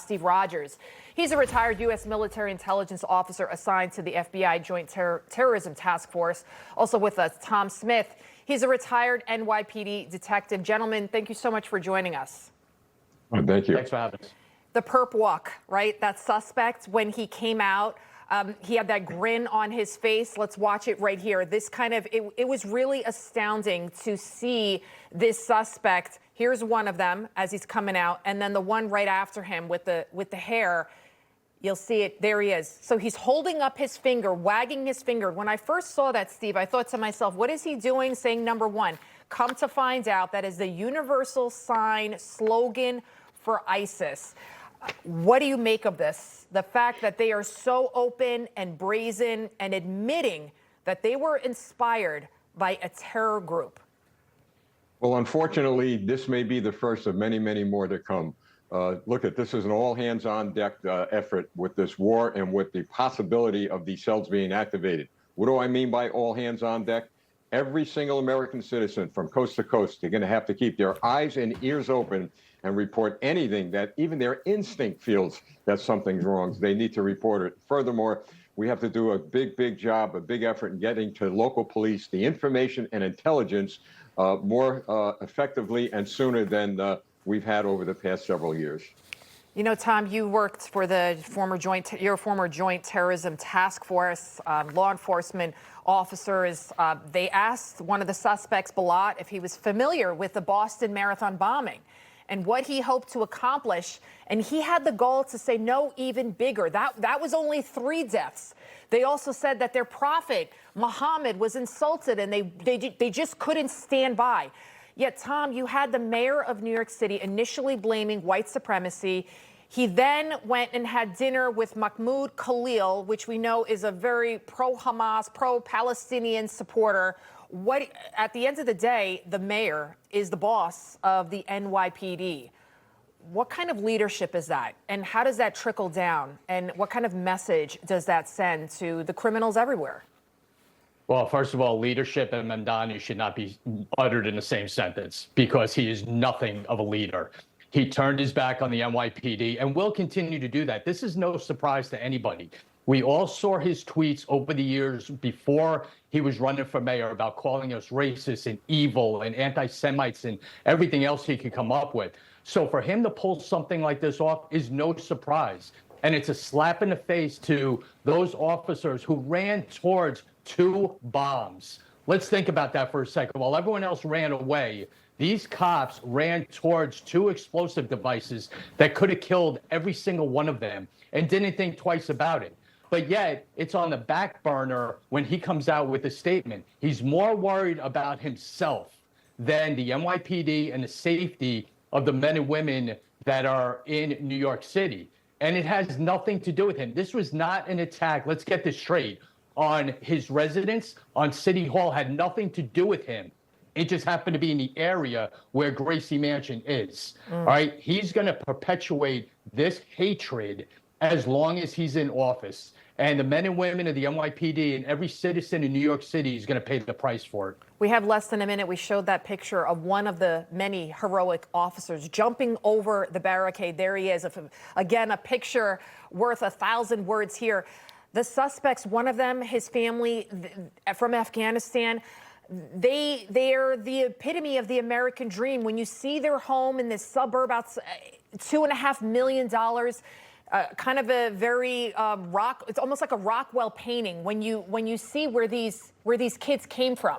Steve Rogers. He's a retired U.S. military intelligence officer assigned to the FBI Joint Terrorism Task Force. Also with us, Tom Smith. He's a retired NYPD detective. Gentlemen, thank you so much for joining us. Thank you. Thanks for having us. The perp walk, right? That suspect, when he came out, he had that grin on his face. Let's watch it right here. This kind of, it was really astounding to see this suspect. Here's one of them as he's coming out, and then the one right after him with the hair. You'll see it. There he is. So he's holding up his finger, wagging his finger. When I first saw that, Steve, I thought to myself, what is he doing saying number one? Come to find out, that is the universal sign slogan for ISIS. What do you make of this? The fact that they are so open and brazen and admitting that they were inspired by a terror group. Well, unfortunately, this may be the first of many, many more to come. Look, this is an all-hands-on-deck effort with this war and with the possibility of these cells being activated. What do I mean by all hands on deck? Every single American citizen from coast to coast, they're going to have to keep their eyes and ears open and report anything that even their instinct feels that something's wrong. They need to report it. Furthermore, we have to do a big job, a big effort in getting to local police the information and intelligence more effectively and sooner than we've had over the past several years. You know, Tom, you worked for the former Joint Terrorism Task Force. Law enforcement officers, they asked one of the suspects, Balat, if he was familiar with the Boston Marathon bombing and what he hoped to accomplish. And he had the goal to say no, even bigger. That was only 3 deaths. They also said that their prophet, Muhammad, was insulted and they just couldn't stand by. Yet, Tom, you had the mayor of New York City initially blaming white supremacy. He then went and had dinner with Mahmoud Khalil, which we know is a very pro-Hamas, pro-Palestinian supporter. At the end of the day, the mayor is the boss of the NYPD. What kind of leadership is that? And how does that trickle down? And what kind of message does that send to the criminals everywhere? Well, first of all, leadership and Mamdani should not be uttered in the same sentence because he is nothing of a leader. He turned his back on the NYPD and will continue to do that. This is no surprise to anybody. We all saw his tweets over the years before he was running for mayor about calling us racist and evil and anti-Semites and everything else he could come up with. So for him to pull something like this off is no surprise. And it's a slap in the face to those officers who ran towards 2 bombs. Let's think about that for a second. While everyone else ran away, these cops ran towards 2 explosive devices that could have killed every single one of them and didn't think twice about it. But yet, it's on the back burner when he comes out with a statement. He's more worried about himself than the NYPD and the safety of the men and women that are in New York City. And it has nothing to do with him. This was not an attack, let's get this straight, on his residence, on City Hall, had nothing to do with him. It just happened to be in the area where Gracie Mansion is. All right, he's going to perpetuate this hatred as long as he's in office. And the men and women of the NYPD and every citizen in New York City is going to pay the price for it. We have less than a minute. We showed that picture of one of the many heroic officers jumping over the barricade. There he is. Again, a picture worth 1,000 words here. The suspects, one of them, his family from Afghanistan, they are the epitome of the American dream. When you see their home in this suburb, $2.5 million, kind of a very it's almost like a Rockwell painting. When you see where these kids came from,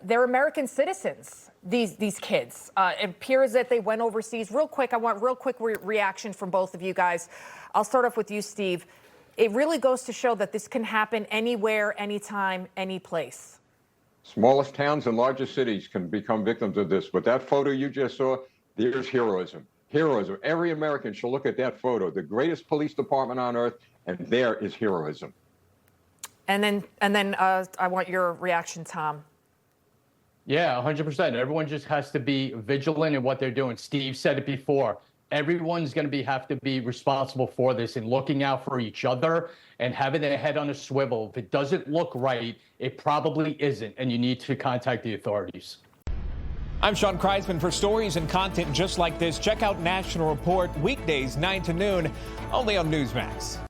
they're American citizens. These kids. It appears that they went overseas. Real quick, I want real quick reaction from both of you guys. I'll start off with you, Steve. It really goes to show that this can happen anywhere, anytime, any place. Smallest towns and largest cities can become victims of this. But that photo you just saw, there's heroism. Heroism. Every American should look at that photo. The greatest police department on earth, and there is heroism. And then I want your reaction, Tom. Yeah, 100%. Everyone just has to be vigilant in what they're doing. Steve said it before. Everyone's going to have to be responsible for this and looking out for each other and having their head on a swivel. If it doesn't look right, it probably isn't, and you need to contact the authorities. I'm Sean Kreisman. For stories and content just like this, check out National Report weekdays 9 to noon, only on Newsmax.